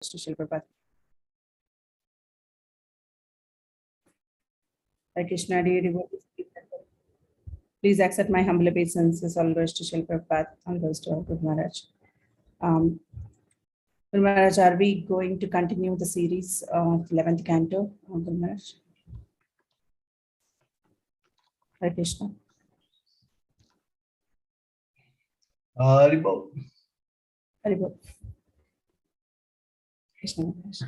to Shri Prabhupada. Hare Krishna, dear devotees, please accept my humble obeisances. All goes to Shri Prabhupada, all goes to our Guru Maharaj. Guru Maharaj, are we going to continue the series of 11th canto, Guru Maharaj? Hare Krishna. Haribol. Haribol. Krishna Maharaj.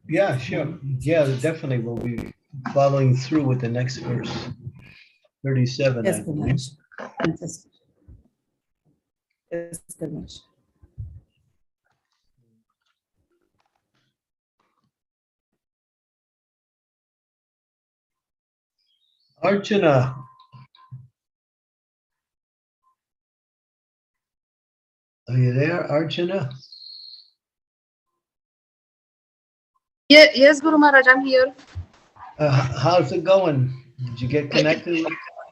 Yeah, sure. Yeah, definitely we'll be following through with the next verse. 37, Yes, I Guru believe. Maharaj. Yes, Guru Maharaj. Archana. Are you there, Archana? Yes, Guru Maharaj, I'm here. How's it going? Did you get connected?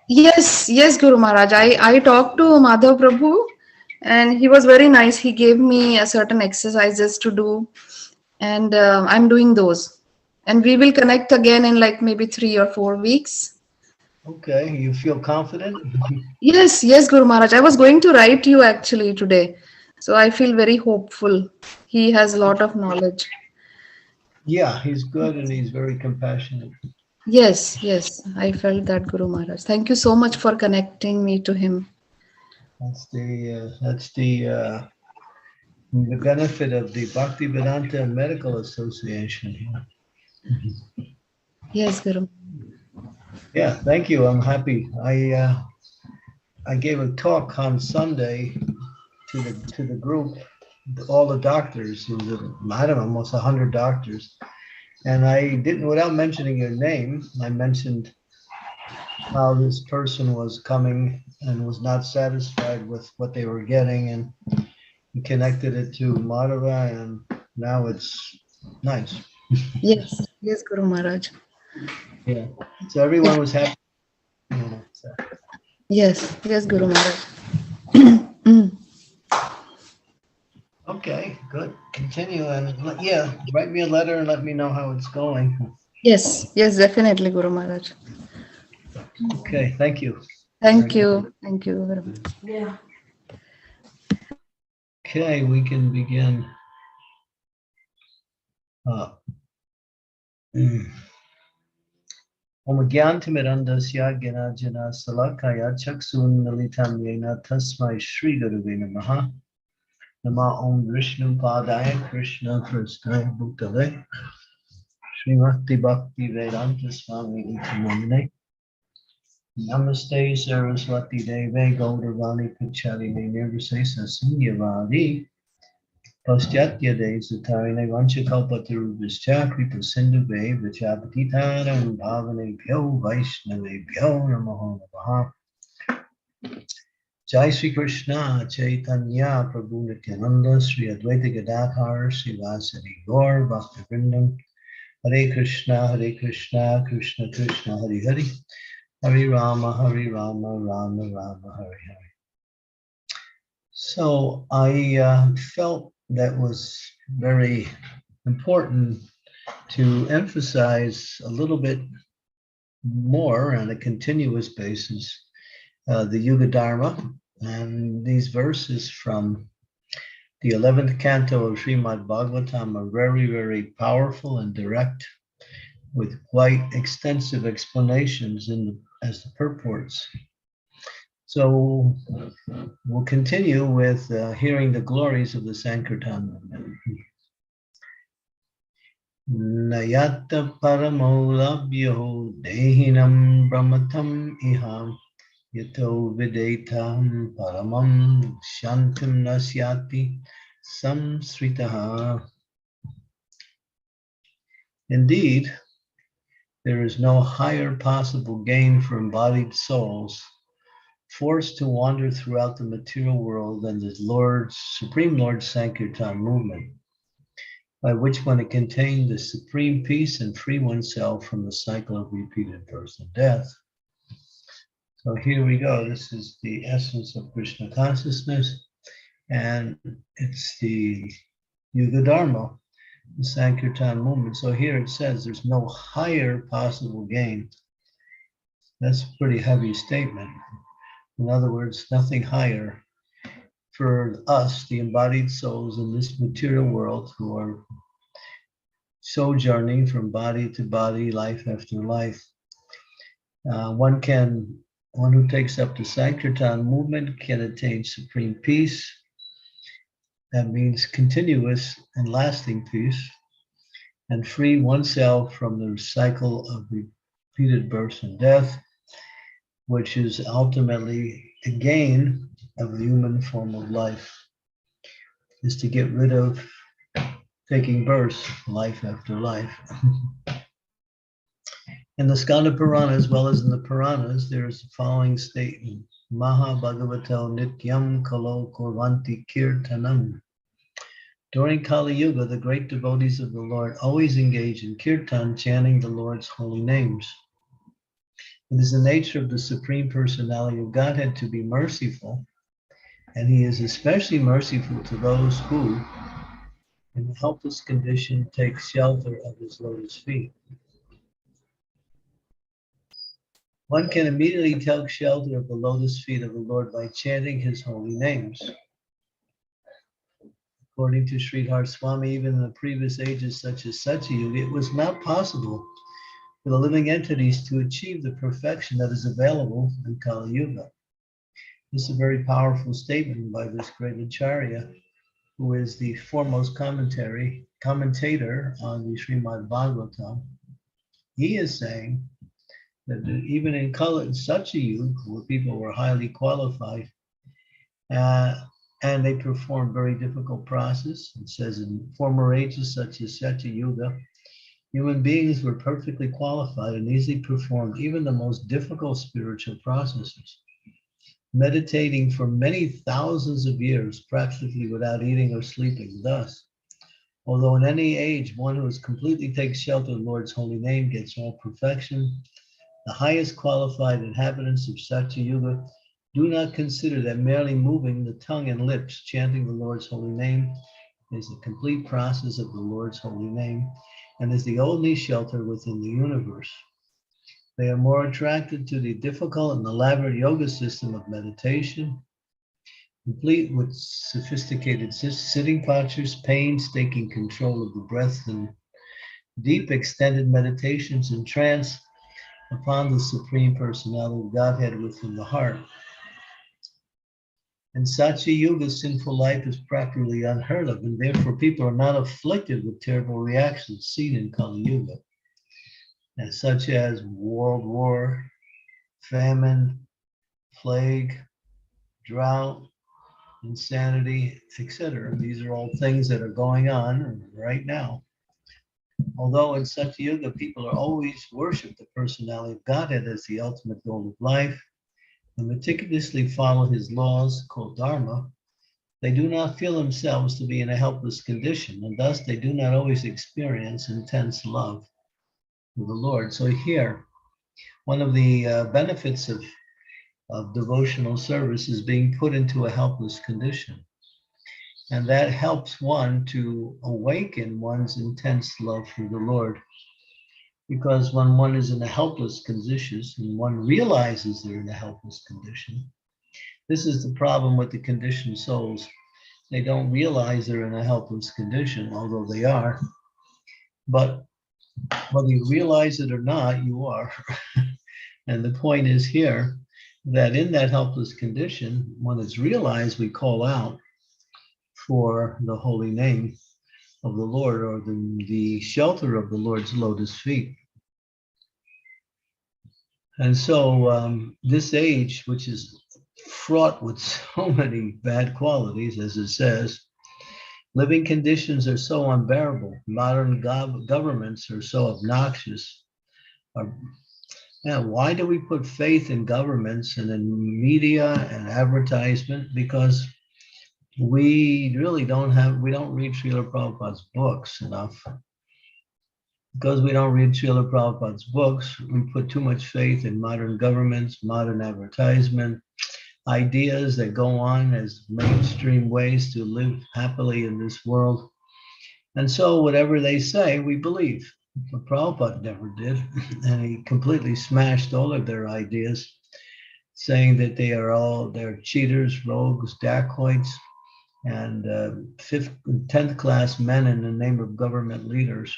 Yes, Guru Maharaj. I talked to Madhav Prabhu and he was very nice. He gave me certain exercises to do and I'm doing those. And we will connect again in like maybe 3 or 4 weeks. Okay, you feel confident? Yes, Guru Maharaj. I was going to write you actually today. So I feel very hopeful. He has a lot of knowledge. Yeah, he's good and he's very compassionate. Yes, I felt that, Guru Maharaj. Thank you so much for connecting me to him. That's the benefit of the Bhaktivedanta Medical Association. Yes, Guru. Yeah, thank you. I'm happy. I gave a talk on Sunday to the group, all the doctors. It was I don't know, almost 100 doctors, and I didn't, without mentioning your name, I mentioned how this person was coming and was not satisfied with what they were getting, and connected it to Madhava, and now it's nice. Yes, Guru Maharaj. Yeah. So everyone was happy. So. Yes, Guru Maharaj. Okay, good. Continue and write me a letter and let me know how it's going. Yes, definitely, Guru Maharaj. Okay, thank you. Thank you, Guru Maharaj. Yeah. Okay, we can begin. Om Gyantimirandasya Gyanajana Salakaya Chaksun Militam Yena Tasmai Shri Gurave Namaha. Nama Om Vishnu Padaya Krishna Prasthaya Bhutale Srimati Bhakti Vedanta Swami Namane. Namaste Saraswati Deve Gauravani Pachaline Nirvisesa Sunyavadi Paschatya Desatarine Vanchakalpatarubhischa Kripa Sindhuve Vichapatitanam Bhavane Pyo Vaishnave Pyo Namaho Namaha. Jai Sri Krishna Chaitanya Prabhu Nityananda Sri Advaita Gadadhar Srivasadi Gaur Bhaktivinoda Hare Krishna Krishna Krishna Hare Hare Hare Rama Rama Rama Hare Hare. So I felt that was very important to emphasize a little bit more on a continuous basis the Yuga Dharma, and these verses from the 11th canto of Srimad Bhagavatam are very, very powerful and direct, with quite extensive explanations as the purports. So we'll continue with hearing the glories of the Sankirtan movement. Nayata paramolabhyo dehinam brahmatam iham yato videtam paramam shantim nasyati samsritaha. Indeed, there is no higher possible gain for embodied souls forced to wander throughout the material world than the Supreme Lord Sankirtan movement, by which one can attain the supreme peace and free oneself from the cycle of repeated birth and death. So here we go. This is the essence of Krishna consciousness, and it's the Yuga Dharma. the Sankirtan movement. So here it says there's no higher possible gain. That's a pretty heavy statement. In other words, nothing higher for us, the embodied souls in this material world who are sojourning from body to body, life after life. One who takes up the Sankirtan movement can attain supreme peace. That means continuous and lasting peace, and free oneself from the cycle of repeated birth and death, which is ultimately the gain of the human form of life, is to get rid of taking birth life after life. In the Skanda Purana, as well as in the Puranas, there is the following statement: Maha Bhagavato Nityam Kalo Kurvanti Kirtanam. During Kali Yuga, the great devotees of the Lord always engage in kirtan, chanting the Lord's holy names. It is the nature of the Supreme Personality of Godhead to be merciful, and he is especially merciful to those who, in a helpless condition, take shelter of his lotus feet. One can immediately take shelter of the lotus feet of the Lord by chanting his holy names. According to Sridhar Swami, even in the previous ages such as Satyayuga, it was not possible for the living entities to achieve the perfection that is available in Kali Yuga. This is a very powerful statement by this great Acharya, who is the foremost commentator on the Srimad Bhagavatam. He is saying that even in Satyayuga, where people were highly qualified, and they performed very difficult process. It says in former ages such as Satyayuga, human beings were perfectly qualified and easily performed even the most difficult spiritual processes, meditating for many thousands of years, practically without eating or sleeping. Thus, although in any age one who completely takes shelter of the Lord's holy name gets all perfection, the highest qualified inhabitants of Satyayuga do not consider that merely moving the tongue and lips, chanting the Lord's holy name, is the complete process of the Lord's holy name and is the only shelter within the universe. They are more attracted to the difficult and elaborate yoga system of meditation, complete with sophisticated sitting postures, painstaking control of the breath, and deep extended meditations in trance upon the Supreme Personality of Godhead within the heart. In Satyayuga, sinful life is practically unheard of, and therefore people are not afflicted with terrible reactions seen in Kali Yuga, such as world war, famine, plague, drought, insanity, etc. These are all things that are going on right now. Although in Satyayuga, people are always worship the personality of Godhead as the ultimate goal of life and meticulously follow his laws, called Dharma, they do not feel themselves to be in a helpless condition, and thus they do not always experience intense love for the Lord. So here, one of the benefits of devotional service is being put into a helpless condition. And that helps one to awaken one's intense love for the Lord. Because when one is in a helpless condition and one realizes they're in a helpless condition, this is the problem with the conditioned souls. They don't realize they're in a helpless condition, although they are. But whether you realize it or not, you are. And the point is here that in that helpless condition, when it's realized, we call out for the holy name of the Lord, or the shelter of the Lord's lotus feet. And so this age, which is fraught with so many bad qualities, as it says, living conditions are so unbearable, modern governments are so obnoxious. Why do we put faith in governments and in media and advertisement? Because we really don't read Srila Prabhupada's books enough. Because we don't read Srila Prabhupada's books, we put too much faith in modern governments, modern advertisement, ideas that go on as mainstream ways to live happily in this world. And so whatever they say, we believe. But Prabhupada never did. And he completely smashed all of their ideas, saying that they're cheaters, rogues, dacoits, and 10th class men in the name of government leaders.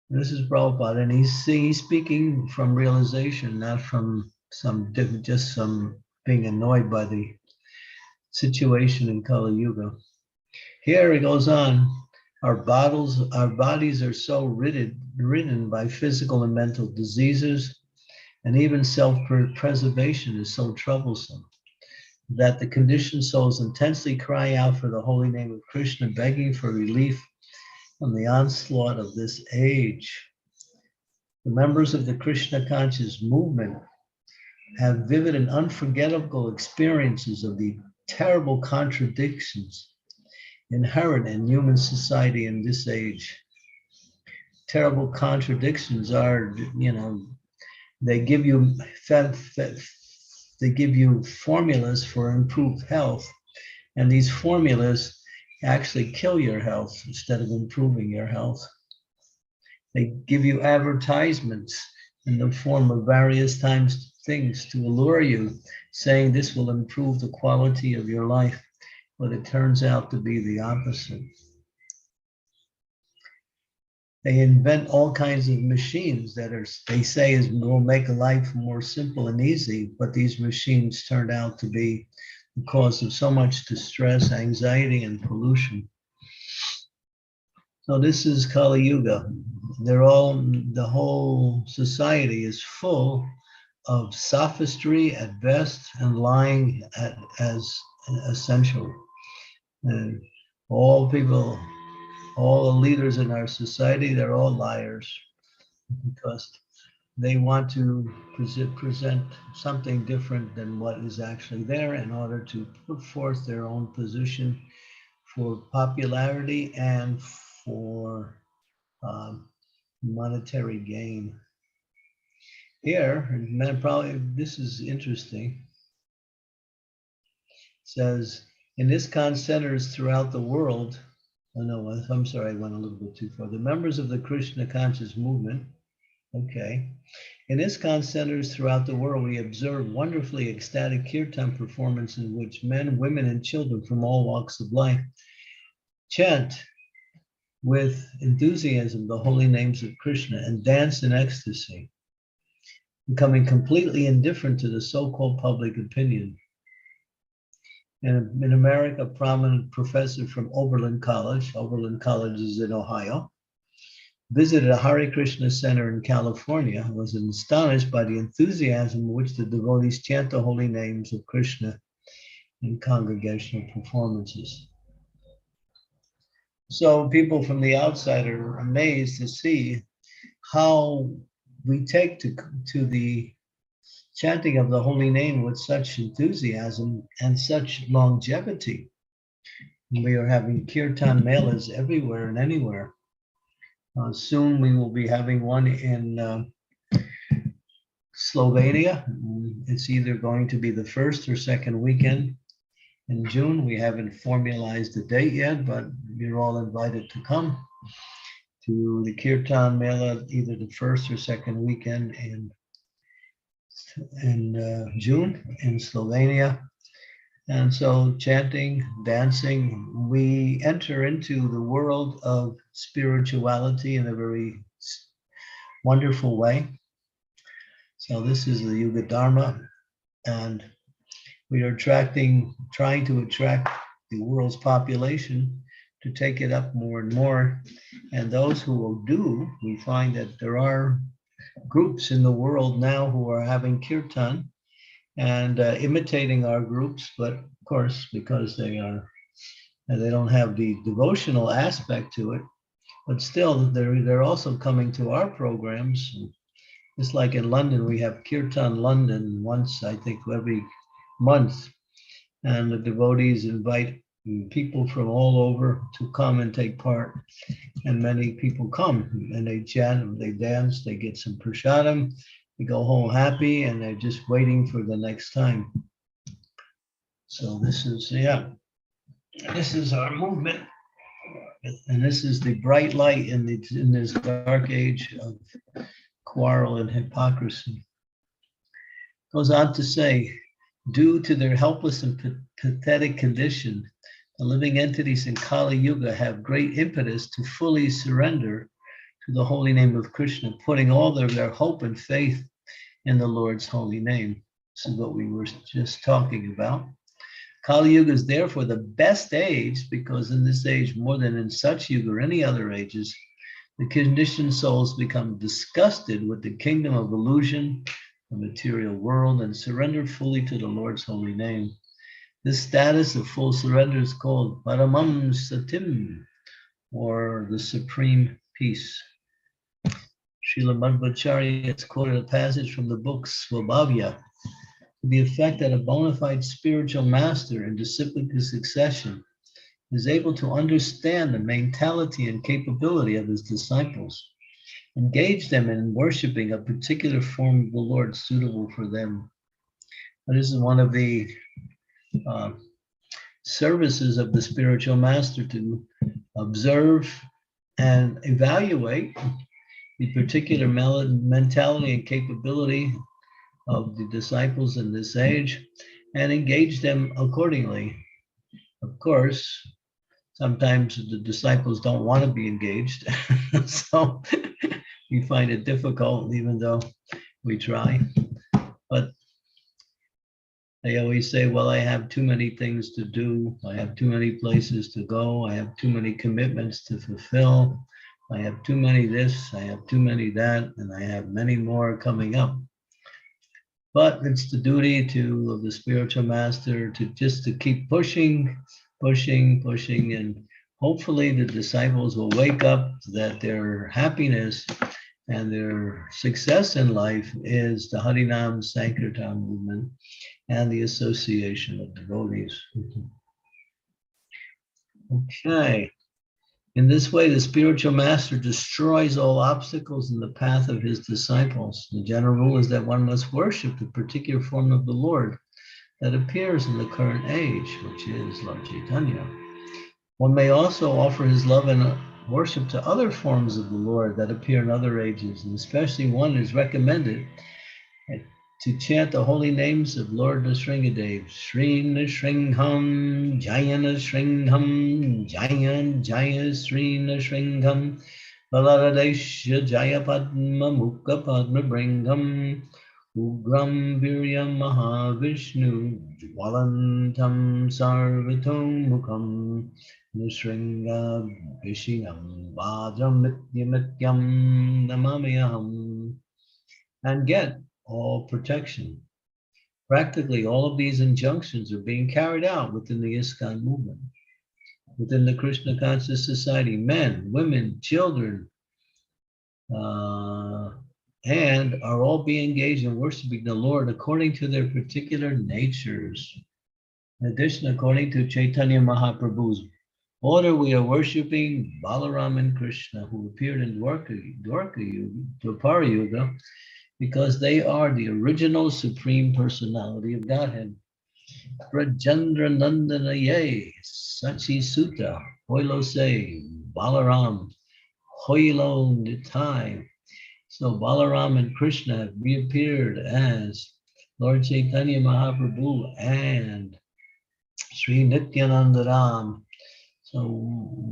This is Prabhupada, and he's speaking from realization, not from some being annoyed by the situation in Kali Yuga. Here he goes on, our bodies are so ridden by physical and mental diseases, and even self-preservation is so troublesome that the conditioned souls intensely cry out for the holy name of Krishna, begging for relief from the onslaught of this age. The members of the Krishna conscious movement have vivid and unforgettable experiences of the terrible contradictions inherent in human society in this age. Terrible contradictions are, they give you formulas for improved health, and these formulas actually kill your health instead of improving your health. They give you advertisements in the form of various things to allure you, saying this will improve the quality of your life, but it turns out to be the opposite. They invent all kinds of machines that they say will make life more simple and easy, but these machines turned out to be the cause of so much distress, anxiety, and pollution. So this is Kali Yuga. The whole society is full of sophistry at best and lying as essential. And all the leaders in our society, they're all liars because they want to present something different than what is actually there in order to put forth their own position for popularity and for monetary gain. Here, probably this is interesting. It says, in ISKCON centers throughout the world, I'm sorry, I went a little bit too far. The members of the Krishna conscious movement, okay. In ISKCON centers throughout the world, we observe wonderfully ecstatic kirtan performances in which men, women, and children from all walks of life chant with enthusiasm the holy names of Krishna and dance in ecstasy, becoming completely indifferent to the so-called public opinion. In America, a prominent professor from Oberlin College is in Ohio, visited a Hare Krishna center in California and was astonished by the enthusiasm with which the devotees chant the holy names of Krishna in congregational performances. So people from the outside are amazed to see how we take to the chanting of the holy name with such enthusiasm and such longevity. We are having kirtan melas everywhere and anywhere. Soon we will be having one in Slovenia. It's either going to be the first or second weekend in June. We haven't formalized the date yet, but you're all invited to come to the kirtan mela, either the first or second weekend in June in Slovenia. And so chanting, dancing, we enter into the world of spirituality in a very wonderful way. So this is the Yuga Dharma, and we are trying to attract the world's population to take it up more and more. And those who will do, we find that there are groups in the world now who are having kirtan and imitating our groups, but of course, because they don't have the devotional aspect to it, but still they're also coming to our programs. Just like in London, we have Kirtan London once, I think, every month, and the devotees invite people from all over to come and take part, and many people come and they chant, they dance, they get some prasadam, they go home happy, and they're just waiting for the next time. So this is our movement. And this is the bright light in this dark age of quarrel and hypocrisy. Goes on to say, due to their helpless and pathetic condition, the living entities in Kali Yuga have great impetus to fully surrender to the holy name of Krishna, putting all their hope and faith in the Lord's holy name. This is what we were just talking about. Kali Yuga is therefore the best age, because in this age, more than in such Yuga or any other ages, the conditioned souls become disgusted with the kingdom of illusion, the material world, and surrender fully to the Lord's holy name. This status of full surrender is called Paramam Satim, or the supreme peace. Srila Madhvacharya has quoted a passage from the book Svabhavya to the effect that a bona fide spiritual master in disciplic succession is able to understand the mentality and capability of his disciples, engage them in worshiping a particular form of the Lord suitable for them. This is one of the services of the spiritual master, to observe and evaluate the particular mentality and capability of the disciples in this age and engage them accordingly. Of course, sometimes the disciples don't want to be engaged, so we find it difficult even though we try. But they always say, well, I have too many things to do. I have too many places to go. I have too many commitments to fulfill. I have too many this, I have too many that, and I have many more coming up. But it's the duty of the spiritual master to keep pushing, and hopefully the disciples will wake up that their happiness and their success in life is the Harinam Sankirtan movement and the association of devotees. Okay. In this way, the spiritual master destroys all obstacles in the path of his disciples. The general rule is that one must worship the particular form of the Lord that appears in the current age, which is Lord Chaitanya. One may also offer his love and worship to other forms of the Lord that appear in other ages, and especially one is recommended to chant the holy names of Lord Nrsingadev. Sri Nrsingham, Jaya Nrsingham, Jaya Jaya Sri Nrsingham, Balaradesha Jaya Padma Mukha Padma Bringham, Ugram Virya Mahavishnu, Jwalantam Sarvatom Mukham, Nrsinga Vishingam, Bhadram Nityam Namamayaham, and get all protection. Practically all of these injunctions are being carried out within the ISKCON movement. Within the Krishna Conscious Society, men, women, children, and are all being engaged in worshiping the Lord according to their particular natures. In addition, according to Chaitanya Mahaprabhu's order, we are worshiping Balaram and Krishna, who appeared in Dwapara Yuga, because they are the original Supreme Personality of Godhead. Brajendra Nandana Ye, Sachi Sutta, Hoilo Se, Balaram, Hoilo Nitai. So Balaram and Krishna have reappeared as Lord Chaitanya Mahaprabhu and Sri Nityanandaram. So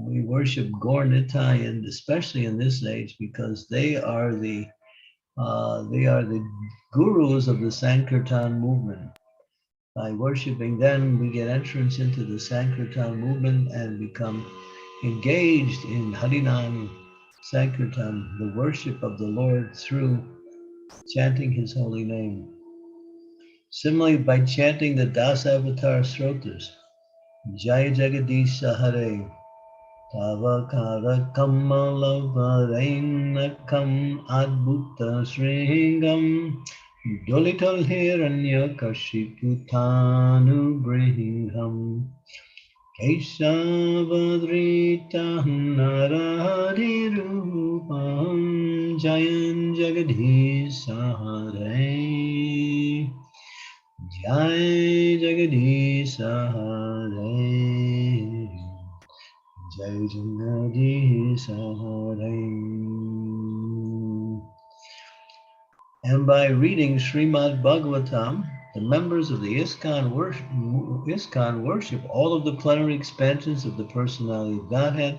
we worship Gaur Nitai, and especially in this age, because they are the gurus of the Sankirtan movement. By worshiping them, we get entrance into the Sankirtan movement and become engaged in Harinam Sankirtan, the worship of the Lord through chanting his holy name. Similarly, by chanting the Dasavatar Srotas, Jaya Jagadisha Hare, Tavakara Kamalavarenakam Adbhuta Sringam, Dolitol Hiranya Kashiputanu Bringham, Keshavadrita Naradi Rupam, Jayan Jagadisha Hare, Jai Jagadisha Hare, Jai Jagannadhi Saharai. And by reading Srimad Bhagavatam, the members of the ISKCON worship all of the plenary expansions of the personality of Godhead.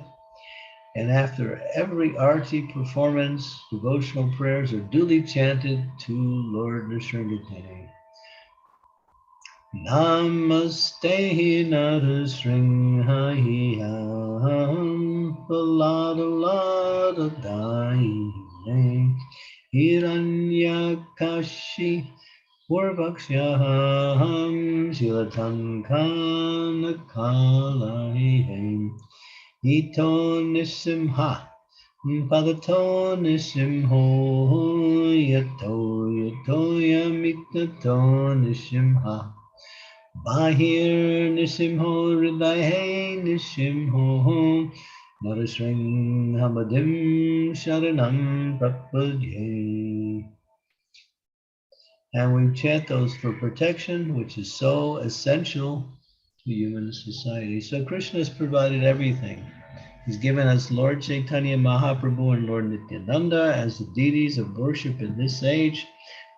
And after every arti performance, devotional prayers are duly chanted to Lord Nrsimha. Namaste Narasringhayam Paladoladaine Hiranyakashi Purvakshaham Shilatankanakalaihim Ito Nisimha Padato Nisimho Yato Yamiknato Nisimha Bahir Nisimho Hridaye Nisimho Narasring Hamadim Sharanam Prapadye. And we chant those for protection, which is so essential to human society. So Krishna has provided everything. He's given us Lord Chaitanya Mahaprabhu and Lord Nityananda as the deities of worship in this age,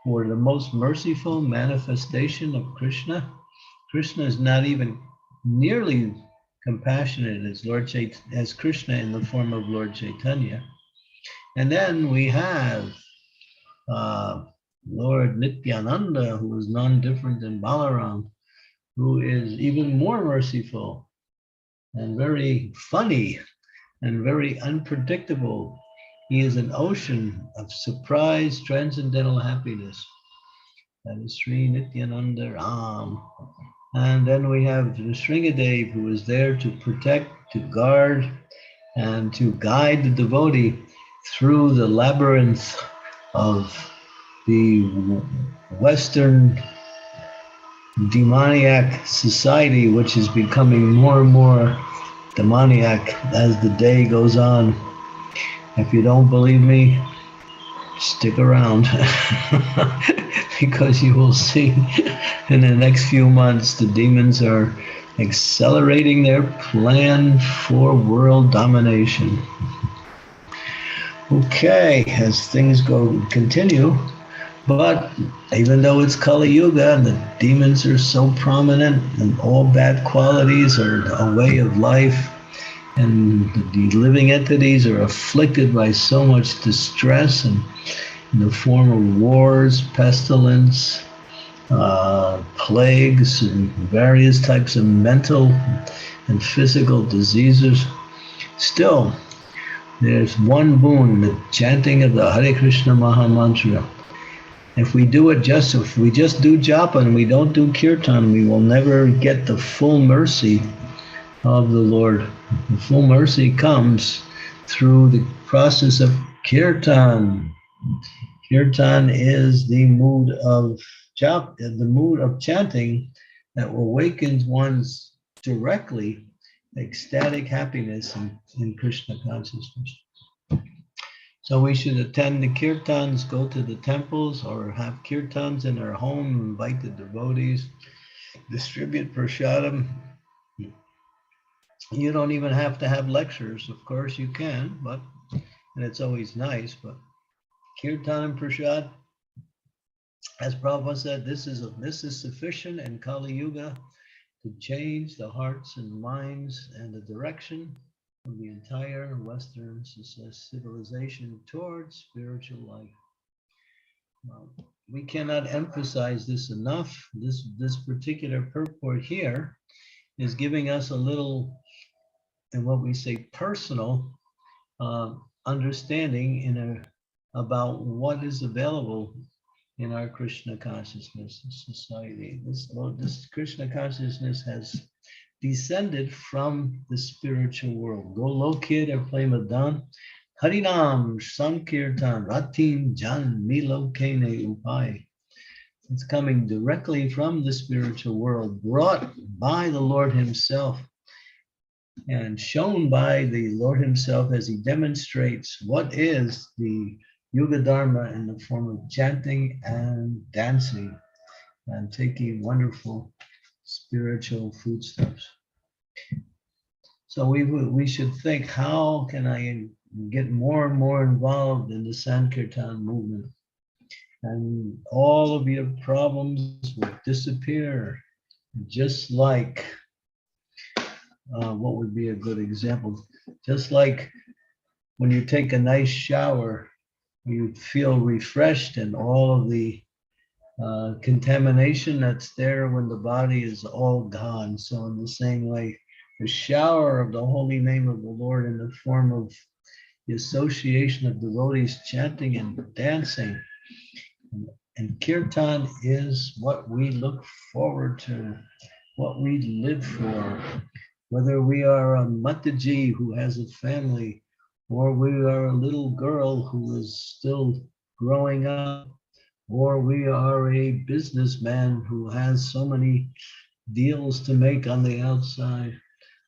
who are the most merciful manifestation of Krishna. Krishna is not even nearly compassionate as Krishna in the form of Lord Chaitanya. And then we have Lord Nityananda, who is none different than Balaram, who is even more merciful and very funny and very unpredictable. He is an ocean of surprise, transcendental happiness. That is Sri Nityananda Ram. And then we have Nrsimhadev, who is there to protect, to guard, and to guide the devotee through the labyrinth of the Western demoniac society, which is becoming more and more demoniac as the day goes on. If you don't believe me, stick around because you will see in the next few months the demons are accelerating their plan for world domination. Okay, as things continue, but even though it's Kali Yuga and the demons are so prominent and all bad qualities are a way of life, and the living entities are afflicted by so much distress and in the form of wars, pestilence, plagues, and various types of mental and physical diseases. Still, there's one boon, the chanting of the Hare Krishna Maha Mantra. If we do it if we just do japa and we don't do kirtan, we will never get the full mercy of the Lord. The full mercy comes through the process of kirtan. Kirtan is the mood of chanting that awakens one's directly ecstatic happiness in Krishna consciousness. So we should attend the kirtans, go to the temples, or have kirtans in our home, invite the devotees, distribute prasadam. You don't even have to have lectures. Of course you can, and it's always nice, but kirtan and prasad, as Prabhupada said, this is sufficient in Kali Yuga to change the hearts and minds and the direction of the entire Western civilization towards spiritual life. Well, we cannot emphasize this enough. This particular purport here is giving us a little, in what we say, personal understanding about what is available in our Krishna consciousness society. This Krishna consciousness has descended from the spiritual world. Golokir or Premadan, Harinam Sankirtan Ratin Jan Milokene Upai. It's coming directly from the spiritual world, brought by the Lord himself and shown by the Lord himself as he demonstrates what is the Yuga Dharma in the form of chanting and dancing and taking wonderful spiritual foodstuffs. So we should think, how can I get more and more involved in the Sankirtan movement? And all of your problems will disappear, just like, what would be a good example? Just like when you take a nice shower, you feel refreshed, and all of the contamination that's there when the body is all gone. So in the same way, the shower of the holy name of the Lord in the form of the association of devotees chanting and dancing. And kirtan is what we look forward to, what we live for. Whether we are a Mataji who has a family, or we are a little girl who is still growing up, or we are a businessman who has so many deals to make on the outside,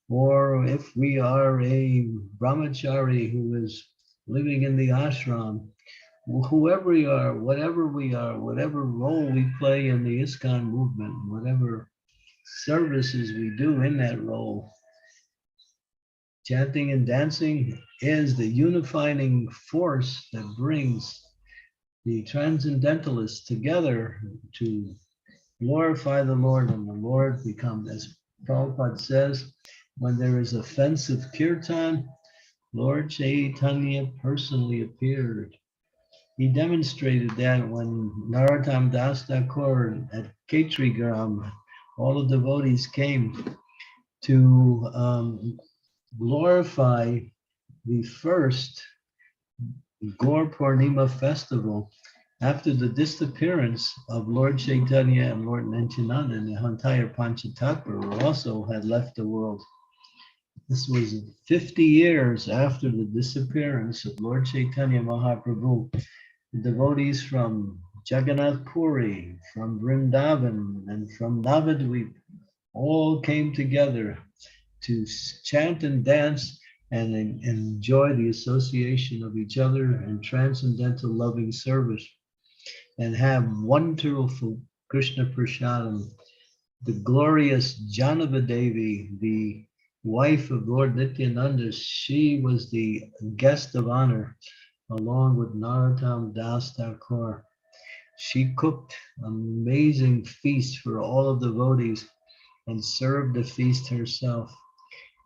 or if we are a brahmachari who is living in the ashram, whoever we are, whatever role we play in the ISKCON movement, whatever services we do in that role, chanting and dancing is the unifying force that brings the transcendentalists together to glorify the Lord, and the Lord becomes, as Prabhupada says, when there is offensive kirtan, Lord Chaitanya personally appeared. He demonstrated that when Narottam Das Thakur at Ketrigram, all the devotees came to glorify the first Gaur Purnima festival after the disappearance of Lord Chaitanya and Lord Nityananda, and the entire Panchatattva also had left the world. This was 50 years after the disappearance of Lord Chaitanya Mahaprabhu. The devotees from Jagannath Puri, from Vrindavan, and from Navadvip all came together to chant and dance and enjoy the association of each other and transcendental loving service, and have wonderful Krishna Prasadam. The glorious Janava Devi, the wife of Lord Nityananda, she was the guest of honor along with Narottam Das Thakur. She cooked amazing feasts for all of the devotees and served the feast herself.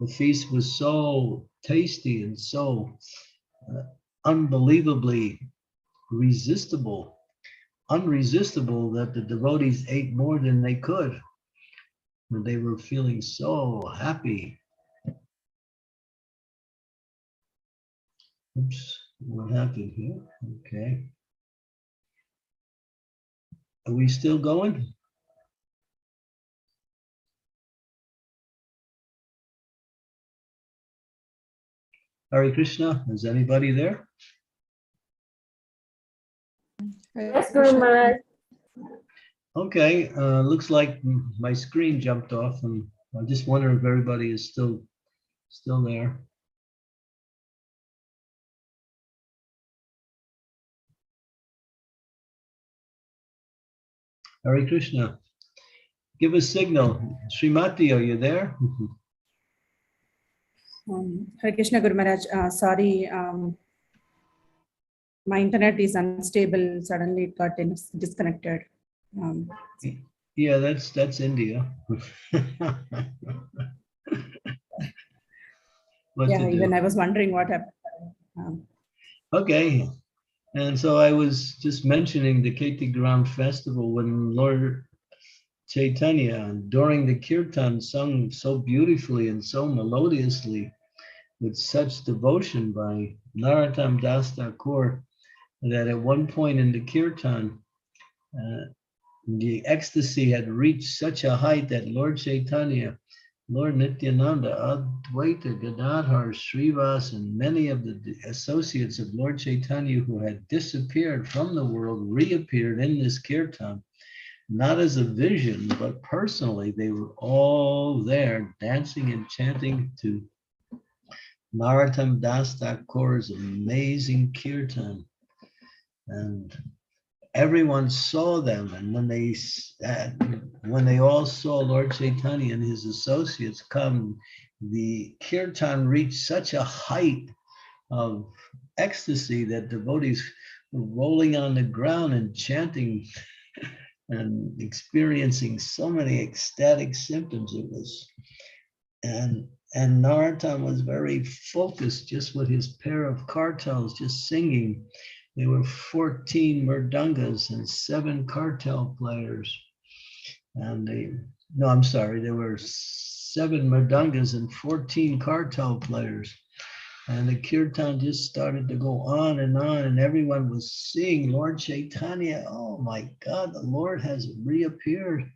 The feast was so tasty and so unbelievably unresistible that the devotees ate more than they could. And they were feeling so happy. Oops, what happened here? Okay. Are we still going? Hare Krishna, is anybody there? Yes, Guru Maharaj. Okay, looks like my screen jumped off, and I just wonder if everybody is still there. Hare Krishna. Give a signal. Srimati, are you there? Hare Krishna Guru Maharaj, sorry, my internet is unstable. Suddenly it got disconnected. Yeah, that's India. Yeah, even I was wondering what happened. Okay, and so I was just mentioning the Ketigram festival when Lord Chaitanya, during the kirtan, sung so beautifully and so melodiously with such devotion by Narottam Das Thakur, that at one point in the kirtan, the ecstasy had reached such a height that Lord Chaitanya, Lord Nityananda, Advaita, Gadadhar, Srivas, and many of the associates of Lord Chaitanya who had disappeared from the world reappeared in this kirtan, not as a vision, but personally. They were all there dancing and chanting to Narottam Das Thakur's amazing kirtan. And everyone saw them, and when they all saw Lord Chaitanya and his associates come the kirtan reached such a height of ecstasy that devotees were rolling on the ground and chanting and experiencing so many ecstatic symptoms. It was, and Narottam was very focused just with his pair of kartals, just singing. There were 14 mridangas and 7 kartal players. And there were 7 mridangas and 14 kartal players. And the kirtan just started to go on, and everyone was seeing Lord Chaitanya. Oh my God, the Lord has reappeared.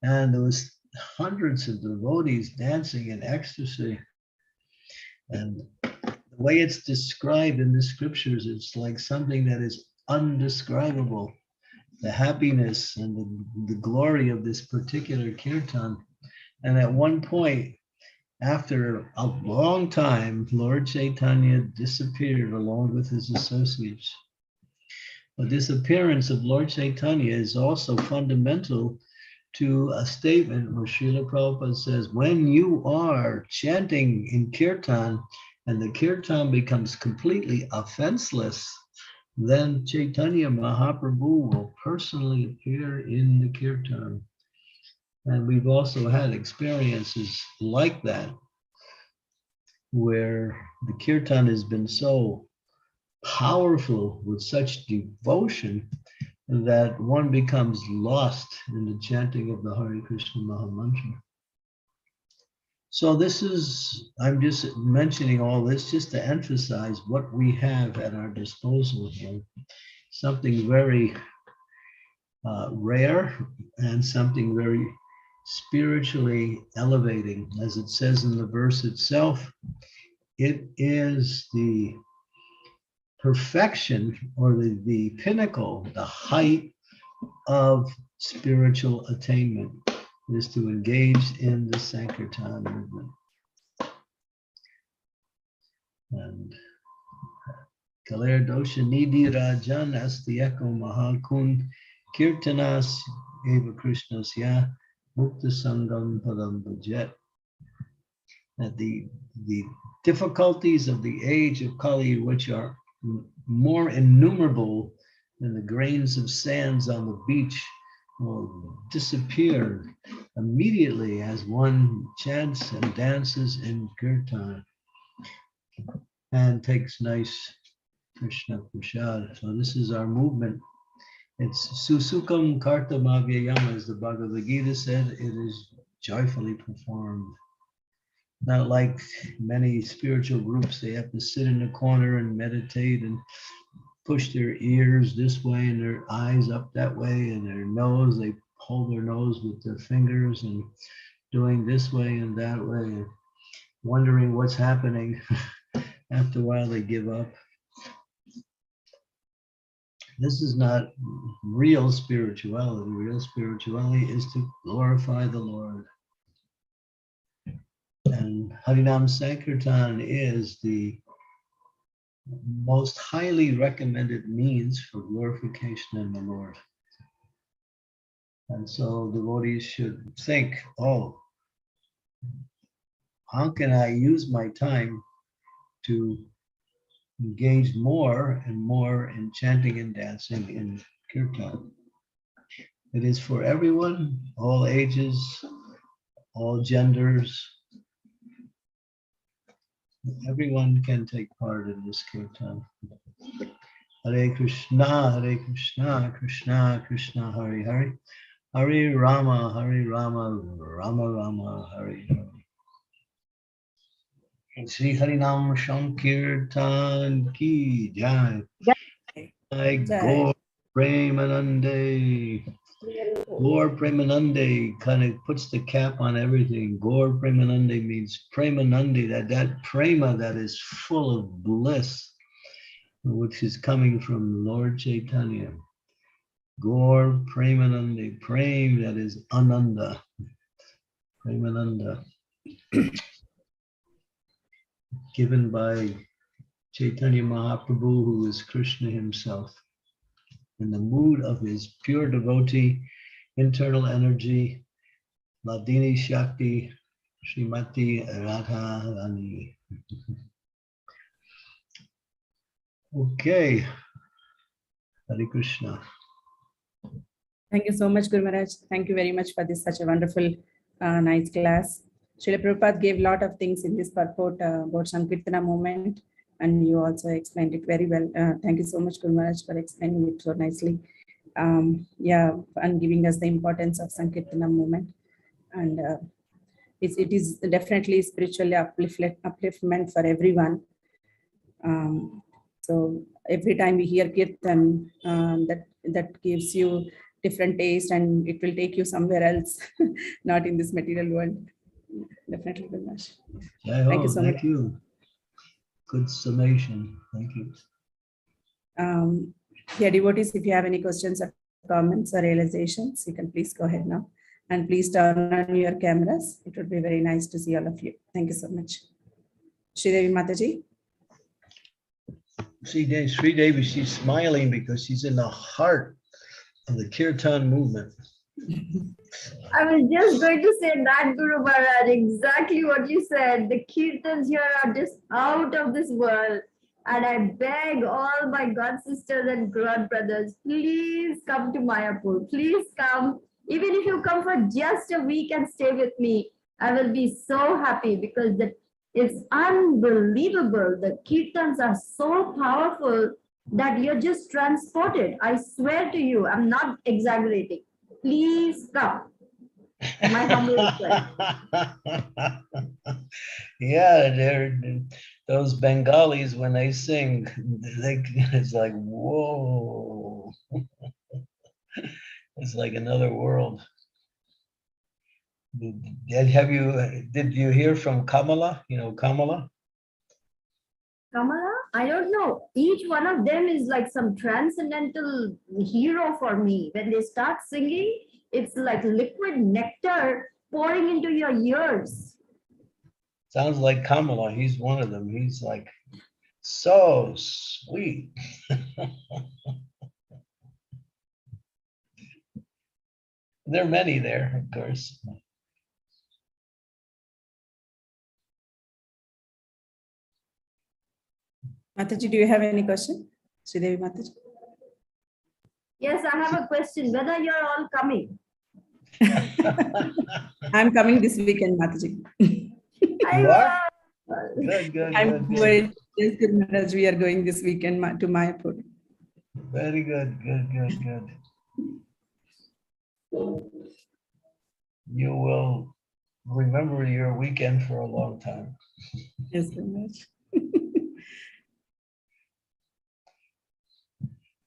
And there was hundreds of devotees dancing in ecstasy. And the way it's described in the scriptures, it's like something that is undescribable. The happiness and the glory of this particular kirtan. And at one point, after a long time, Lord Chaitanya disappeared along with his associates. But this appearance of Lord Chaitanya is also fundamental to a statement where Srila Prabhupada says, when you are chanting in kirtan and the kirtan becomes completely offenseless, then Chaitanya Mahaprabhu will personally appear in the kirtan. And we've also had experiences like that, where the kirtan has been so powerful with such devotion that one becomes lost in the chanting of the Hare Krishna Maha Mantra. So I'm just mentioning all this just to emphasize what we have at our disposal here. Something very rare and something very spiritually elevating. As it says in the verse itself, it is the perfection or the pinnacle, the height of spiritual attainment is to engage in the Sankirtan movement. And Kaler dosha nidhi rajan astiyako mahakun kirtanas eva krishnasya mukta sangam padam bhajet. That the difficulties of the age of Kali, which are more innumerable than the grains of sands on the beach, will disappear immediately as one chants and dances in kirtan and takes nice Krishna prasad. So this is our movement. It's susukam kartamavyayam, as the Bhagavad Gita said, it is joyfully performed. Not like many spiritual groups, they have to sit in a corner and meditate and push their ears this way and their eyes up that way, and their nose, they hold their nose with their fingers and doing this way and that way, and wondering what's happening. After a while, they give up. This is not real spirituality. Real spirituality is to glorify the Lord. And Harinam Sankirtan is the most highly recommended means for glorification in the Lord. And so devotees should think, oh, how can I use my time to engage more and more in chanting and dancing in kirtan? It is for everyone, all ages, all genders. Everyone can take part in this kirtan. Hare Krishna, Krishna Krishna, Hare Hare, Hare Rama, Rama Rama, Hare Hare. Shri Harinam Sankirtan ki jai. Jai Gaur Premanande. Gaur Premanande kind of puts the cap on everything. Gaur Premanande means Premanande, that prema that is full of bliss, which is coming from Lord Chaitanya. Gaur Premanande, Prem, that is Ananda. Premananda. Given by Chaitanya Mahaprabhu, who is Krishna himself, in the mood of his pure devotee, internal energy, Ladini Shakti, Srimati Radha Rani. Okay. Hare Krishna. Thank you so much, Guru Maharaj. Thank you very much for this such a wonderful, nice class. Srila Prabhupada gave a lot of things in this purport about Sankirtana movement, and you also explained it very well. Thank you so much, Guru Maharaj, for explaining it so nicely. Yeah, and giving us the importance of Sankirtana movement. And it is definitely spiritually upliftment for everyone. So every time we hear Kirtan, that gives you different taste, and it will take you somewhere else, not in this material world. Definitely, very much. Thank you so much. Thank you. Good summation. Thank you. Yeah, devotees, if you have any questions or comments or realizations, you can please go ahead now. And please turn on your cameras. It would be very nice to see all of you. Thank you so much. Sridevi Mataji. Sri Devi, she's smiling because she's in the heart of the Kirtan movement. I was just going to say that, Guru Maharaj, exactly what you said. The kirtans here are just out of this world. And I beg all my god sisters and god brothers, please come to Mayapur. Please come. Even if you come for just a week and stay with me, I will be so happy, because it's unbelievable. The kirtans are so powerful that you're just transported. I swear to you, I'm not exaggerating. Please come. My humble request. Yeah, those Bengalis, when they sing, it's like, whoa. It's like another world. Did you hear from Kamala? You know Kamala? Kamala? I don't know. Each one of them is like some transcendental hero for me. When they start singing, it's like liquid nectar pouring into your ears. Sounds like Kamala. He's one of them. He's like so sweet. There are many there, of course. Mataji, do you have any question? Sridevi Mataji. Yes, I have a question. Whether you're all coming? I'm coming this weekend, Mataji. You are? Good. Yes, Guru Maharaj, we are going this weekend to Mayapur. Very good. You will remember your weekend for a long time. Yes, Guru Maharaj.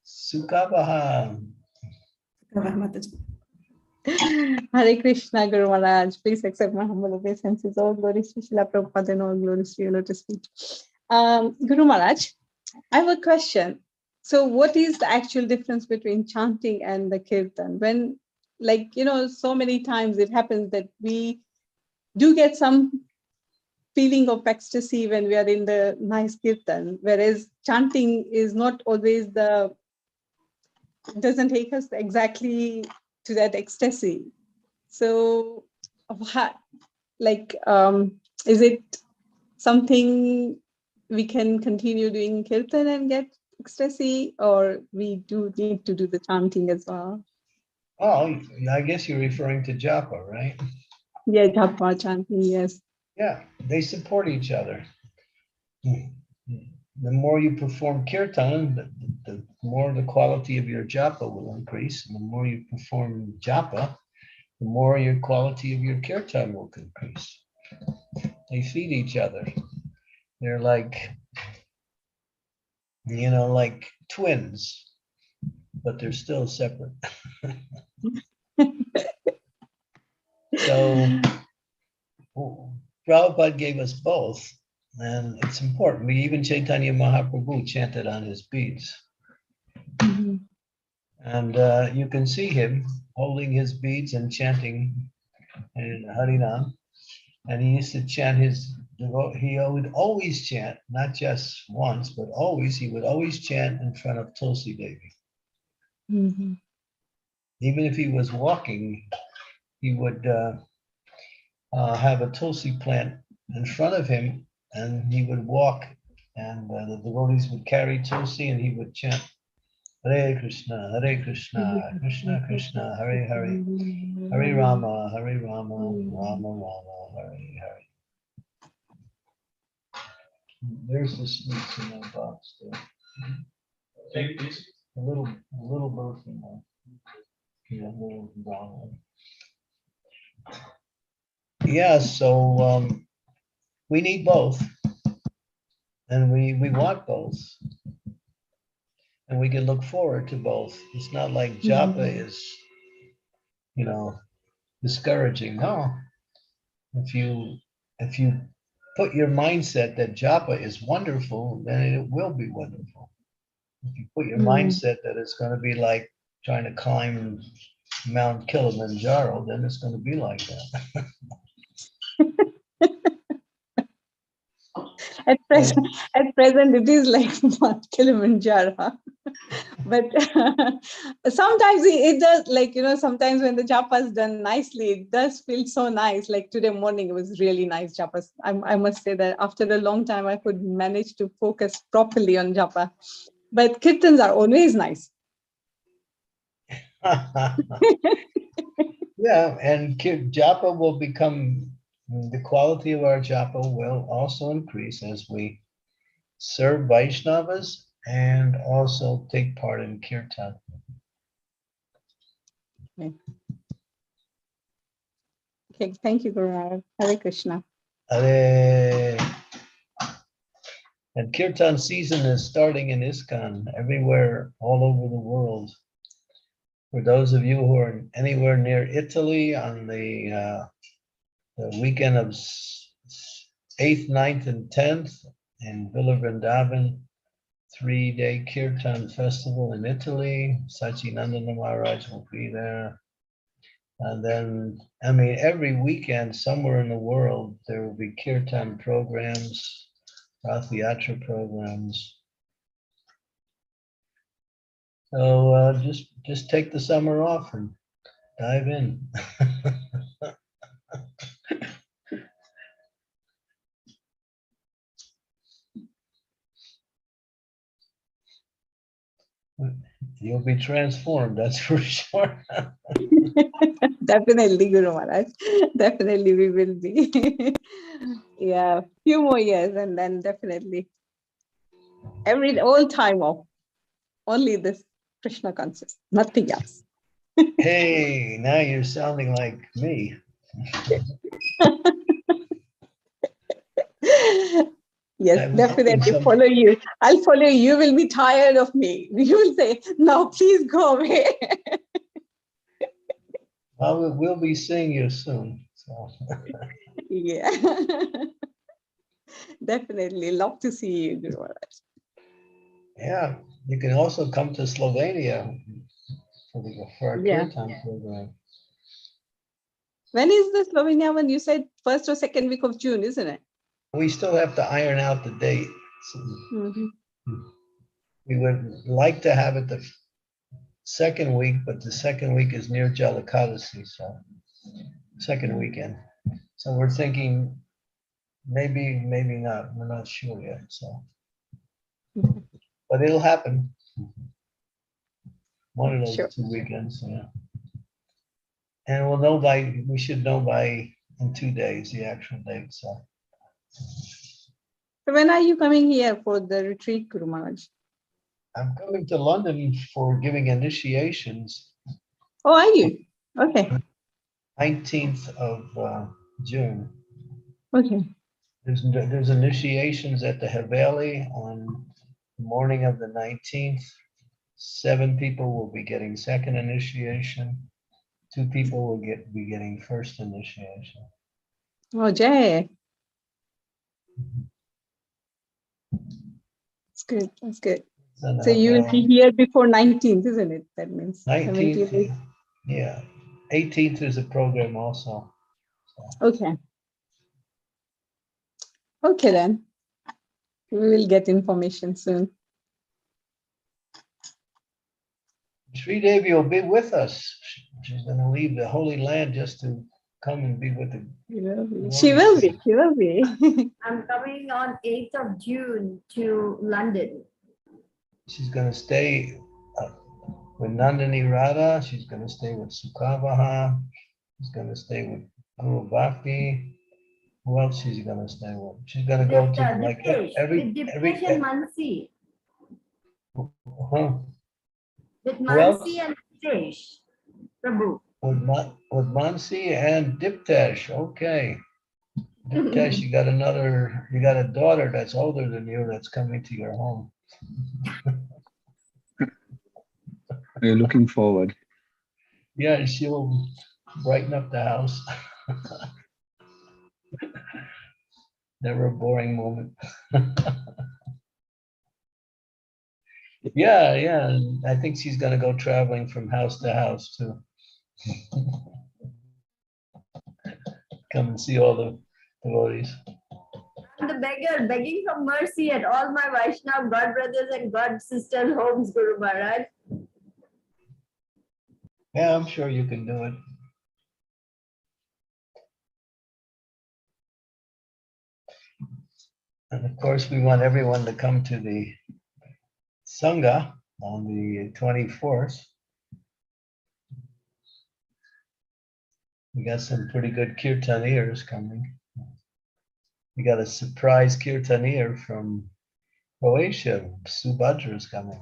Sukabaha. Mataji. Hare Krishna, Guru Maharaj. Please accept my humble obeisances. All glories to Srila Prabhupada and all glories to your lotus feet. Guru Maharaj, I have a question. So what is the actual difference between chanting and the kirtan? When, so many times it happens that we do get some feeling of ecstasy when we are in the nice kirtan, whereas chanting is not always doesn't take us exactly to that ecstasy. So, is it something we can continue doing kirtan and get ecstasy, or we do need to do the chanting as well? Oh, I guess you're referring to japa, right? Yeah, japa, chanting, yes. Yeah, they support each other. The more you perform kirtan, the more the quality of your japa will increase. And the more you perform japa, the more your quality of your kirtan will increase. They feed each other. They're like, like twins, but they're still separate. So Prabhupada gave us both, and it's important. Even Chaitanya Mahaprabhu chanted on his beads. Mm-hmm. And you can see him holding his beads and chanting in Harinam. And he used to chant he would always chant, not just once, but always, he would always chant in front of Tulsi Devi. Mm-hmm. Even if he was walking, he would have a tulsi plant in front of him, and he would walk, and the devotees would carry tulsi, and he would chant Hare Krishna, Krishna Krishna, Hare Hare, Hare Rama, Rama Rama, Hare Hare. There's the sweets in that box there. Take a little both in there. Yeah, a little brown one. Yeah, so we need both, and we want both, and we can look forward to both. It's not like japa is, discouraging. No, if you put your mindset that japa is wonderful, then it will be wonderful. If you put your mindset that it's going to be like trying to climb Mount Kilimanjaro, then it's going to be like that. At present, it is like Mount Kilimanjaro. But sometimes it does, like, sometimes when the japa is done nicely, it does feel so nice. Like today morning, it was really nice japas. I must say that after a long time, I could manage to focus properly on japa. But kirtans are always nice. Yeah, and japa will become, the quality of our japa will also increase as we serve Vaishnavas and also take part in kirtan. Okay, thank you, Guru Maharaj. Hare Krishna. Hare. And kirtan season is starting in ISKCON everywhere, all over the world. For those of you who are anywhere near Italy, on the weekend of 8th, 9th, and 10th in Villa Vrindavan, 3-day kirtan festival in Italy. Sachinandana Maharaj will be there. And then, every weekend somewhere in the world, there will be kirtan programs, Rath Yatra programs. So just take the summer off and dive in. You'll be transformed, that's for sure. Definitely, Guru Maharaj. Definitely, we will be. Yeah, few more years, and then definitely all time off. Only this Krishna conscious, nothing else. Hey, now you're sounding like me. Yes, definitely follow you. I'll follow you. You will be tired of me. You will say, "No, please go away." Well, we'll be seeing you soon. So. Yeah, definitely. Love to see you, Guru Maharaj. Yeah, you can also come to Slovenia for a kirtan program. When is the Slovenia one? You said first or second week of June, isn't it? We still have to iron out the date. We would like to have it the second week, but the second week is near Jalakadasi, so second weekend. So we're thinking maybe not. We're not sure yet. So, but it'll happen. One of those 2 weekends, yeah. And we'll know we should know in 2 days the actual date. So when are you coming here for the retreat, Guru Maharaj? I'm coming to London for giving initiations. Oh, are you? Okay. 19th of June. Okay. There's initiations at the Haveli on the morning of the 19th. 7 people will be getting second initiation. 2 people will be getting first initiation. Oh, Jay. That's good. That's good. So you will be here before 19th, isn't it? That means 19th. Yeah. 18th is a program also. So. Okay. Okay, then. We will get information soon. Sri Devi will be with us. She's going to leave the Holy Land just to come and be with the. She will be. She will be. I'm coming on 8th of June to London. She's going to stay with Nandini Radha. She's going to stay with Sukavaha. She's going to stay with Guru Bhakti. Who else she's going to stay with? She's going to go to like every. And Mansi. Huh? With Who else? Mansi and Diptesh. Prabhu. With Mansi and Diptesh. Okay. Diptesh, you got a daughter that's older than you that's coming to your home. We're looking forward. Yeah, she'll brighten up the house. Never a boring moment. Yeah. I think she's going to go traveling from house to house too. Come and see all the devotees. I'm the beggar, begging for mercy at all my Vaishnav God brothers and God sisters' homes, Guru Maharaj. Yeah, I'm sure you can do it. And of course, we want everyone to come to the Sangha on the 24th. We got some pretty good kirtaniers coming. We got a surprise kirtanier from Croatia. Subhadra is coming.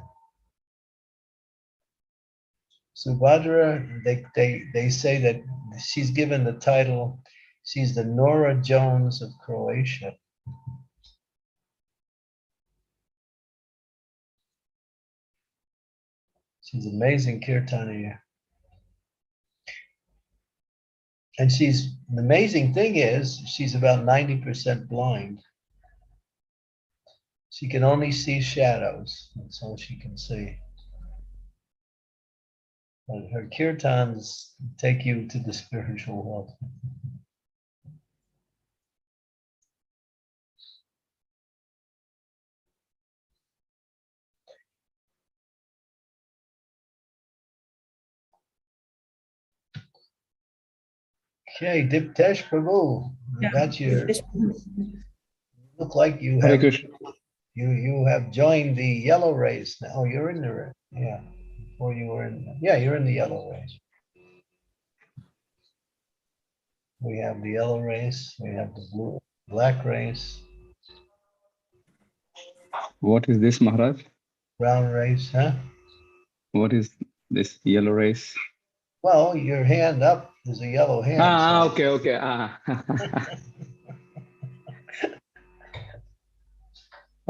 Subhadra, they say that she's given the title, she's the Nora Jones of Croatia. She's an amazing kirtanier. And the amazing thing is, she's about 90% blind. She can only see shadows. That's all she can see. But her kirtans take you to the spiritual world. Okay, Diptesh Prabhu, you got your. Look like you Hare have. Krishna. You have joined the yellow race now. Oh, you're in the yeah. Or you were in you're in the yellow race. We have the yellow race. We have the black race. What is this, Maharaj? Brown race, huh? What is this yellow race? Well, your hand up is a yellow hand. Okay.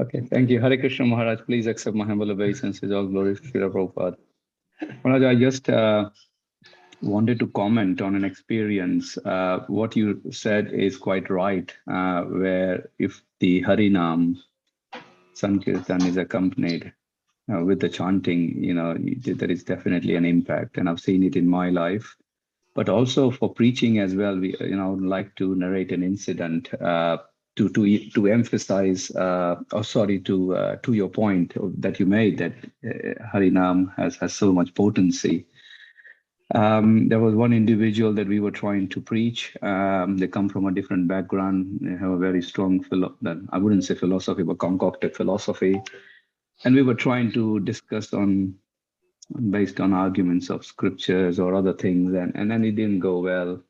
Okay, thank you. Hare Krishna, Maharaj. Please accept my humble obeisances. All glory to Srila Prabhupada. Maharaj, I just wanted to comment on an experience. What you said is quite right, where if the Harinam Sankirtan is accompanied with the chanting, there is definitely an impact. And I've seen it in my life. But also for preaching as well, we would like to narrate an incident to emphasize, to your point that you made, that Harinam has so much potency. There was one individual that we were trying to preach. They come from a different background. They have a very strong, I wouldn't say philosophy, but concocted philosophy. And we were trying to discuss based on arguments of scriptures or other things, and then it didn't go well.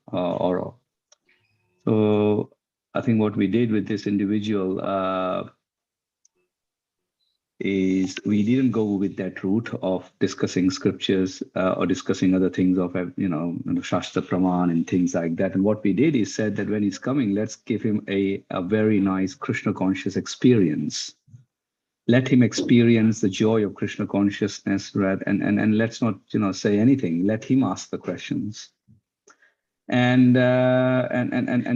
So I think what we did with this individual is we didn't go with that route of discussing scriptures or discussing other things of Shastra Praman and things like that. And what we did is said that when he's coming, let's give him a very nice Krishna conscious experience. Let him experience the joy of Krishna consciousness, right? And let's not, say anything. Let him ask the questions. And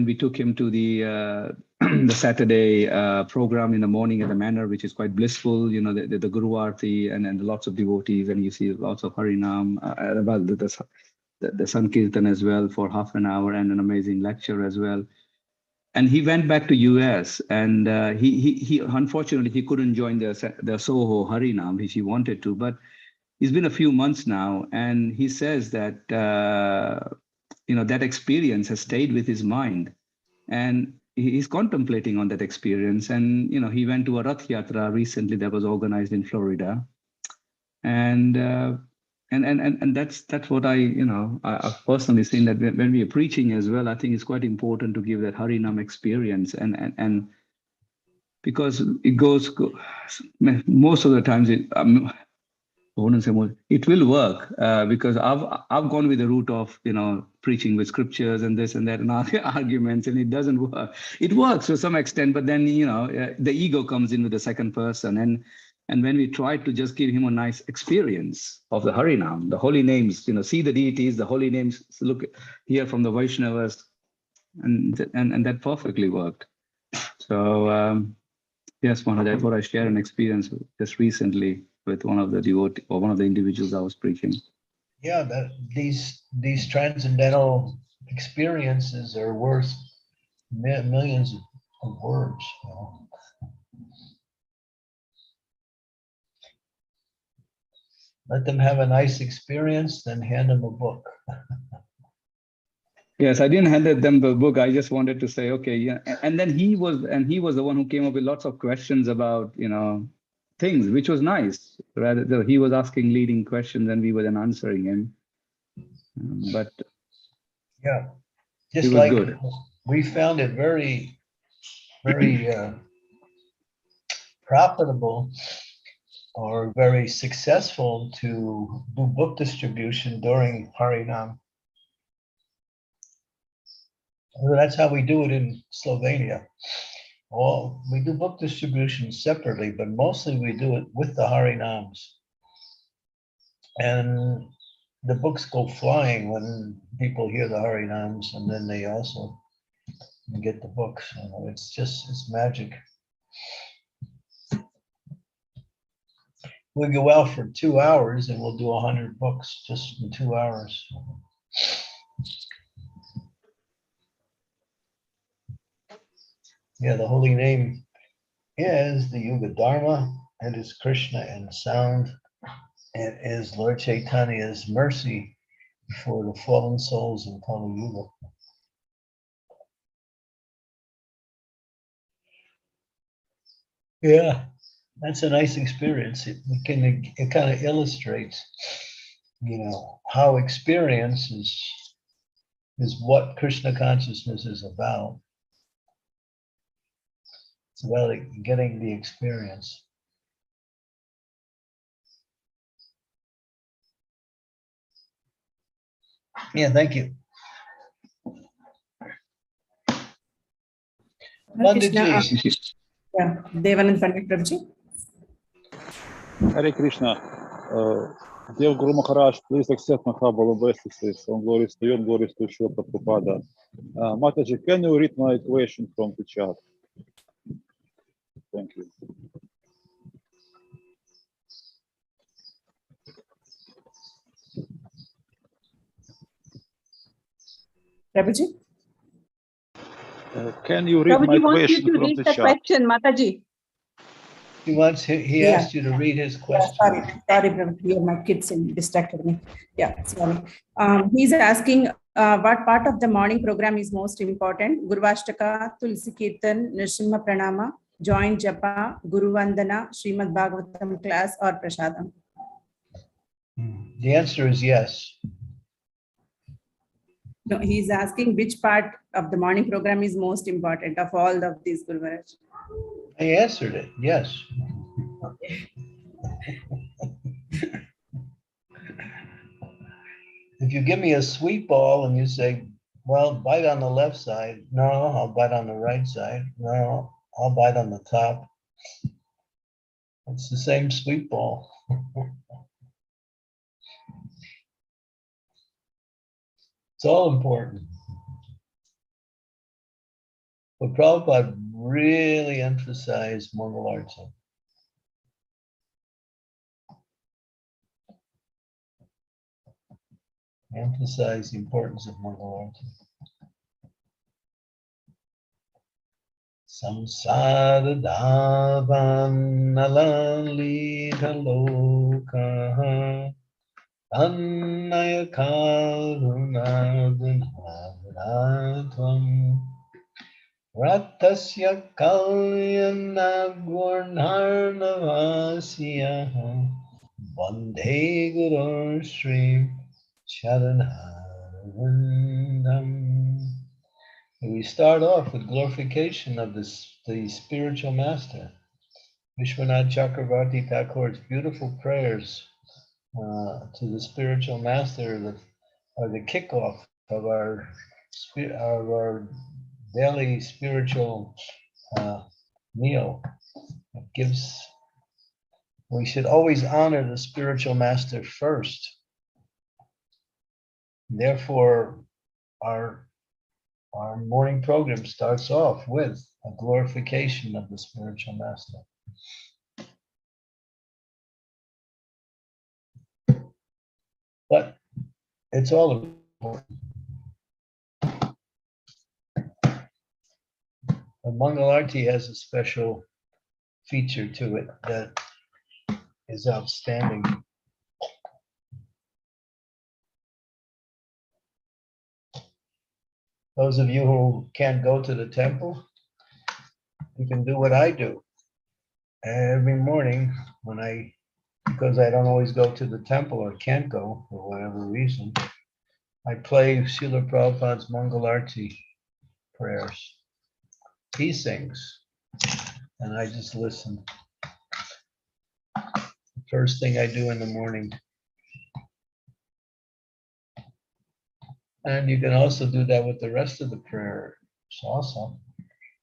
we took him to the the Saturday program in the morning at the manor, which is quite blissful. The Guru Aarti and lots of devotees, and you see lots of Harinam, the Sankirtan as well for half an hour, and an amazing lecture as well. And he went back to US, and he unfortunately he couldn't join the Soho Harinam, which he wanted to. But it's been a few months now, and he says that that experience has stayed with his mind, and he's contemplating on that experience. And he went to a Rath Yatra recently that was organized in Florida, and that's what I've personally seen, that when we are preaching as well, I think it's quite important to give that Harinam experience, and because it goes most of the times I wouldn't say more, it will work, because I've gone with the route of preaching with scriptures and this and that and arguments, and it doesn't work. It works to some extent, but then the ego comes in with the second person, and when we try to just give him a nice experience of the Harinam, the holy names, see the deities, the holy names, look, hear from the Vaishnavas, and that perfectly worked. So yes, Maharaj, I thought I share an experience just recently with one of the devotees or one of the individuals I was preaching. Yeah, these transcendental experiences are worth millions of words. Let them have a nice experience, then hand them a book. Yes, I didn't hand them the book. I just wanted to say, okay, yeah. And then he was the one who came up with lots of questions about, things, which was nice. Rather, he was asking leading questions and we were then answering him. But yeah, it just was like good. We found it very, very profitable or very successful to do book distribution during Harinam. That's how we do it in Slovenia. We do book distribution separately, but mostly we do it with the Harinams. And the books go flying when people hear the Harinams, and then they also get the books. It's magic. We go out for 2 hours and we'll do 100 books just in 2 hours. Yeah, the holy name is the Yuga Dharma. It is Krishna in sound. It is Lord Chaitanya's mercy for the fallen souls in Kali Yuga. Yeah, that's a nice experience. It kind of illustrates, how experience is what Krishna consciousness is about. It's about getting the experience. Yeah, thank you. Bandiji. Yeah, Devanand Pandit Prabhuji. Hare Krishna. Dear Guru Maharaj, please accept my humble obeisances. On glories to you, and glories to Srila Prabhupada. Mataji, can you read my question from the chat? Thank you. Prabhuji? Can you read my question from the chat? Question, Mataji. He asked you to read his question. Sorry, Prabhuji, my kids distracted me. Yeah, sorry. He's asking what part of the morning program is most important? Gurvashtaka, Tulsi Kirtan, Nrsimha Pranama, Joint Japa, Guru Vandana, Srimad Bhagavatam class, or Prasadam? The answer is yes. No, he's asking which part of the morning program is most important of all of these, Guru Maharaj. I answered it, yes. If you give me a sweet ball and you say, well, bite on the left side. No, I'll bite on the right side. No, I'll bite on the top. It's the same sweet ball. It's all important. But Prabhupada really emphasized Mangalarti. Emphasize the importance of Mangalarti. Samsara davan nalalita lokaha Annaya Karunadhanatvam Ratasya Kalyana Gurnarnavasya Vande Guru Sri Charanarvindam. We start off with glorification of the spiritual master. Vishwanath Chakravarti Thakur's beautiful prayers to the spiritual master that are the kickoff of our daily spiritual meal. We should always honor the spiritual master first. Therefore, our morning program starts off with a glorification of the spiritual master. But it's all important. The Mangalarti has a special feature to it that is outstanding. Those of you who can't go to the temple, you can do what I do. Every morning because I don't always go to the temple or can't go for whatever reason, I play Srila Prabhupada's Mangalarti prayers. He sings, and I just listen. The first thing I do in the morning. And you can also do that with the rest of the prayers also,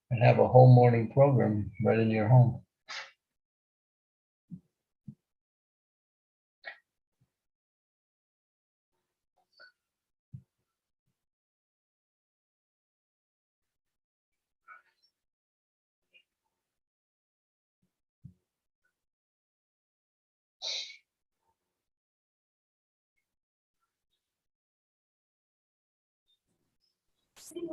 and have a whole morning program right in your home.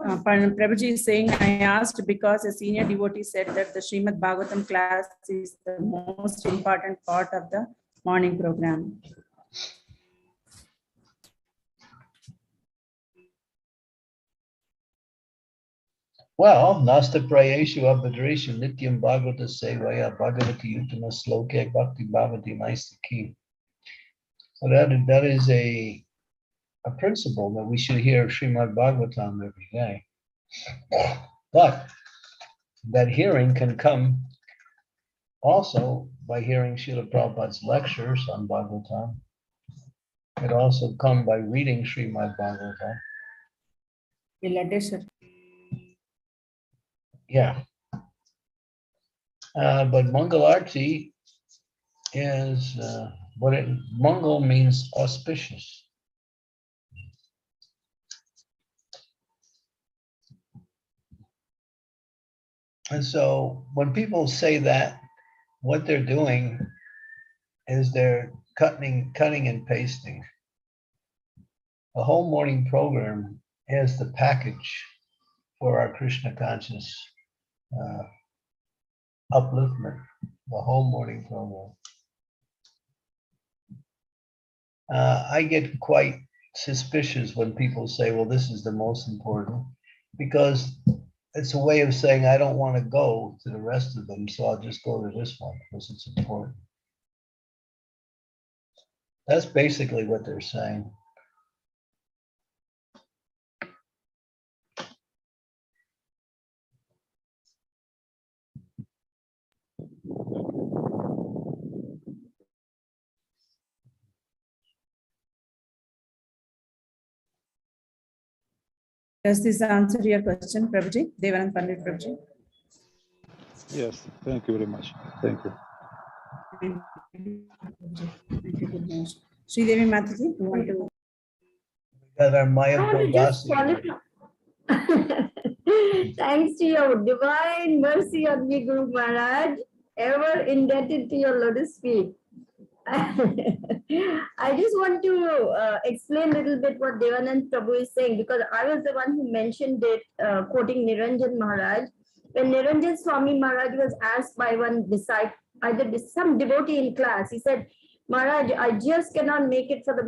Prabhuji is saying, I asked because a senior devotee said that the Srimad Bhagavatam class is the most important part of the morning program. Well, Nasta Prayeshu Abhadreshu Nityam Bhagavata Sevaya Bhagavati Uttama Sloke Bhakti Bhavati Naistaki. So that is a principle that we should hear Srimad Bhagavatam every day. But that hearing can come also by hearing Srila Prabhupada's lectures on Bhagavatam. It also come by reading Srimad Bhagavatam. Yeah. But Mangalarti is Mangal means auspicious. And so when people say that, what they're doing is they're cutting and pasting. The whole morning program is the package for our Krishna conscious upliftment, the whole morning program. I get quite suspicious when people say, well, this is the most important, because it's a way of saying, I don't want to go to the rest of them, so I'll just go to this one because it's important. That's basically what they're saying. Does this answer your question, Prabhuji? Devanand Pandit Prabhuji? Yes, thank you very much. Thank you. Sridevi Mataji, you want to? Got our Maya I want to just Purvasi. Thanks to your divine mercy on me, Guru Maharaj, ever indebted to your lotus feet. I just want to explain a little bit what Devanand Prabhu is saying, because I was the one who mentioned it, quoting Niranjan Maharaj. When Niranjan Swami Maharaj was asked by one disciple, some devotee in class, he said, Maharaj, I just cannot make it for the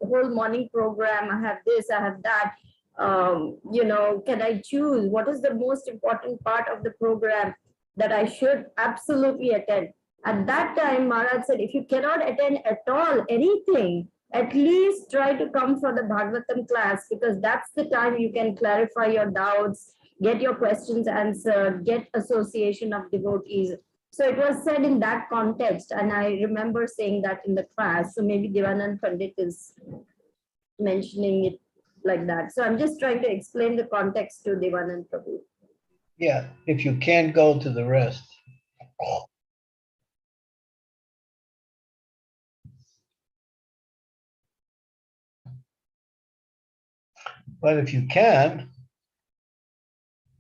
whole morning program. I have this, I have that. Can I choose what is the most important part of the program that I should absolutely attend? At that time, Maharaj said, if you cannot attend at all anything, at least try to come for the Bhagavatam class, because that's the time you can clarify your doubts, get your questions answered, get association of devotees. So it was said in that context, and I remember saying that in the class. So maybe Devanand Pandit is mentioning it like that. So I'm just trying to explain the context to Devanand Prabhu. Yeah, if you can't go to the rest. But if you can,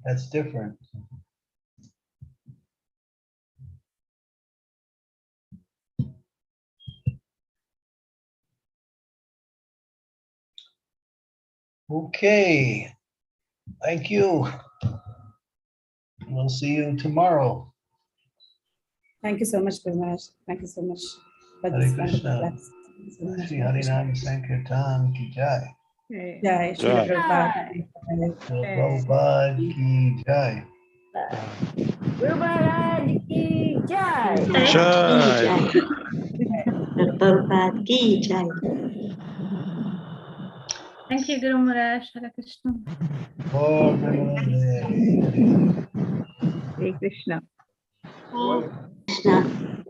that's different. Okay, thank you. We'll see you tomorrow. Thank you so much, Guru Maharaj. Thank you so much for Hare this wonderful Krishna. class. Thank you so much. Shri Harinam Sankirtan ki jai. Jai, Srila Jai. Prabhupada. Prabhupada ki jai. Guru Maharaj ki jai. Jai. Prabhupada ki jai. Thank you, Guru Maharaj. Hare Krishna. Om Namo Hare Krishna. Krishna.